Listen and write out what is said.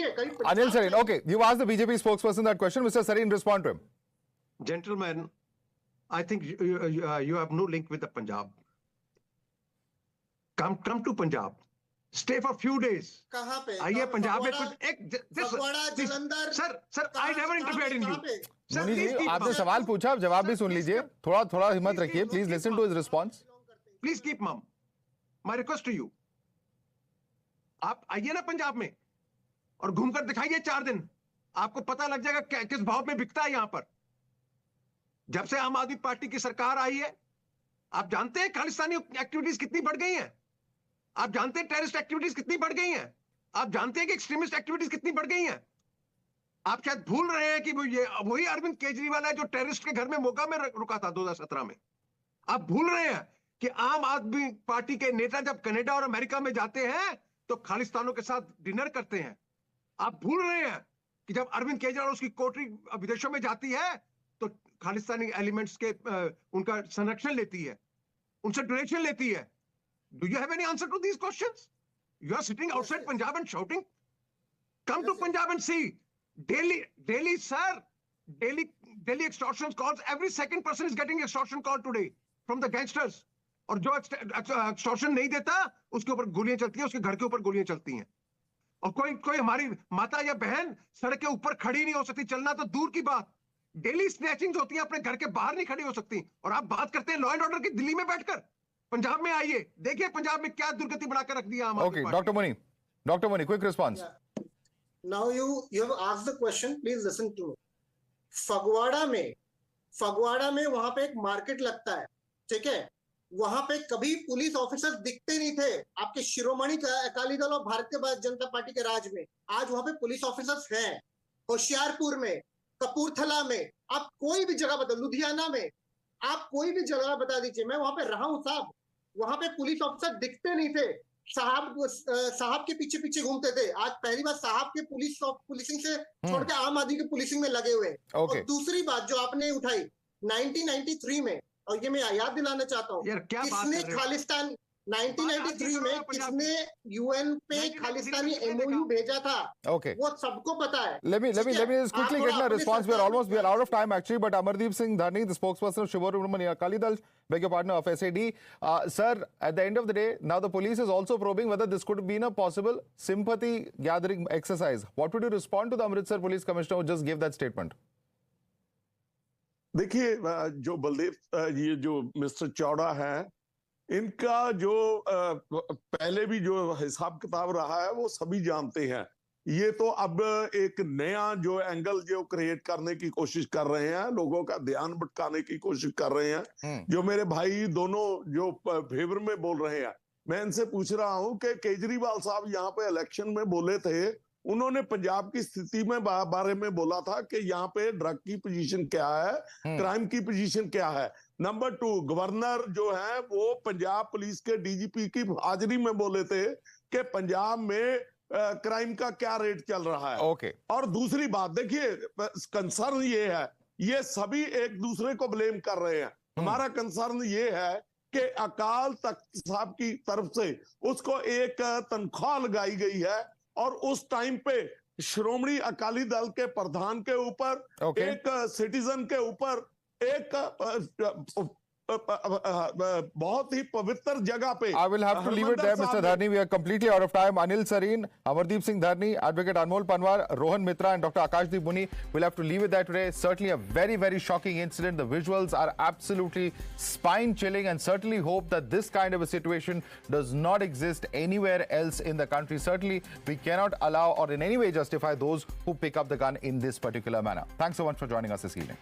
है कभी। Anil Sarin, okay, you asked the BJP spokesperson that question. Mr. Sarin, respond to him. Gentlemen, I think you have no link with the Punjab. Come to Punjab. Stay for few days. कहाँ पे? आइए पंजाब में Phagwara, Jalandhar. Sir I never interfered in you. Sir, मुनि जी, please keep आपने mum. सवाल पूछा, अब जवाब भी सुन लीजिए. थोड़ा हिम्मत रखिए. Please listen to his response. Please keep mum. My request to you. आप आइए ना पंजाब में और घूमकर दिखाइए 4 दिन. आपको पता लग जाएगा किस भाव में बिकता है यहां पर. जब से आम आदमी पार्टी की सरकार आई है, आप जानते हैं खालिस्तानी एक्टिविटीज कितनी बढ़ गई हैं. आप जानते हैं टेररिस्ट एक्टिविटीज कितनी बढ़ गई हैं. आप जानते हैं कि एक्सट्रीमिस्ट एक्टिविटीज कितनी बढ़ गई हैं. आप शायद भूल रहे हैं कि ये वही अरविंद केजरीवाल है जो टेररिस्ट के घर में मोगा में रुका था 2017 में. आप भूल रहे हैं कि आम आदमी पार्टी के नेता जब कनाडा और अमेरिका में जाते हैं तो खालिस्तानों के साथ डिनर करते हैं. आप भूल रहे हैं कि जब अरविंद केजरीवाल उसकी कोटरी विदेशों में जाती है तो खालिस्तानी एलिमेंट्स के उनका संरक्षण लेती है, उनसे डोनेशन लेती है. Do you have any answer to these questions? You are sitting outside Punjab and shouting. Come to Punjab and see. Daily, sir. Daily extortion calls. Every second person is getting extortion call today from the gangsters. और जो extortion नहीं देता, उसके ऊपर गोलियां चलती हैं, उसके घर के ऊपर गोलियां चलती हैं. और कोई हमारी माता या बहन सड़क के ऊपर खड़ी नहीं हो सकती, चलना तो दूर की बात. डेली स्नैचिंग्स होती हैं, अपने घर के बाहर नहीं खड़ी हो सकती. और आप बात करते हैं लॉ एंड ऑर्डर की. दिल्ली में बैठकर पंजाब में आइए, देखिए पंजाब में क्या दुर्गति बनाकर रख दिया. Okay, Dr. Muni, quick response. Yeah. Now you have asked the question. Please listen to me. Phagwara में वहां पे एक मार्केट लगता है, ठीक है. वहां पे कभी पुलिस ऑफिसर्स दिखते नहीं थे. आपके शिरोमणि अकाली दल और भारतीय जनता पार्टी के राज में आज वहां पे पुलिस ऑफिसर्स हैं. होशियारपुर में, कपूरथला में, आप कोई भी जगह बता, लुधियाना में, आप कोई भी जगह बता दीजिए. मैं वहां पे रहा हूं साहब, वहां पे पुलिस ऑफिसर दिखते नहीं थे. साहब के पीछे पीछे घूमते थे. आज पहली बार साहब के पुलिसिंग से छोड़ के आम आदमी के पुलिसिंग में लगे हुए. और दूसरी बात जो आपने उठाई 1993 में, और ये मैं याद दिलाना चाहता हूँ, किसने खालिस्तान 1993 में किसने यूएन पे खालिस्तानी एमओयू भेजा था, वो सबको पता है. Let me just quickly get my response. We are out of time actually, but Amardeep Singh Dharni, the spokesperson of Shivamani Akali Dal, beg your pardon, of SAD, sir, at the end of the day, now the police is also probing whether this could have been a possible sympathy gathering exercise. What would you respond to the Amritsar Police Commissioner who just gave that statement? देखिए, जो बलदेव, ये जो mister चौड़ा है, इनका जो पहले भी जो हिसाब किताब रहा है वो सभी जानते हैं. ये तो अब एक नया जो एंगल जो क्रिएट करने की कोशिश कर रहे हैं, लोगों का ध्यान भटकाने की कोशिश कर रहे हैं. जो मेरे भाई दोनों जो फेवर में बोल रहे हैं, मैं इनसे पूछ रहा हूं कि केजरीवाल साहब यहाँ पे इलेक्शन में बोले थे, उन्होंने पंजाब की स्थिति में बारे में बोला था कि यहाँ पे ड्रग की पोजीशन क्या है, क्राइम की पोजीशन क्या है. नंबर 2, गवर्नर जो है वो पंजाब पुलिस के डीजीपी की हाजिरी में बोले थे कि पंजाब में क्राइम का क्या रेट चल रहा है. और दूसरी बात देखिए, कंसर्न ये है, ये सभी एक दूसरे को ब्लेम कर रहे हैं. हमारा कंसर्न ये है कि अकाल तख्त साहब की तरफ से उसको एक तनख्वाह लगाई गई है और उस टाइम पे श्रोमणी अकाली दल के प्रधान के ऊपर, एक सिटीजन के ऊपर, एक बहुत ही पवित्र जगह पे. I will have to leave it there, Mr. Dharni. We are completely out of time. Anil Sarin, Amardeep Singh Dharni, Advocate Anmol Panwar, Rohan Mitra and Dr. Akashdeep Muni. We'll have to leave it there today. Certainly a very, very shocking incident. The visuals are absolutely spine-chilling, and certainly hope that this kind of a situation does not exist anywhere else in the country. Certainly, we cannot allow or in any way justify those who pick up the gun in this particular manner. Thanks so much for joining us this evening.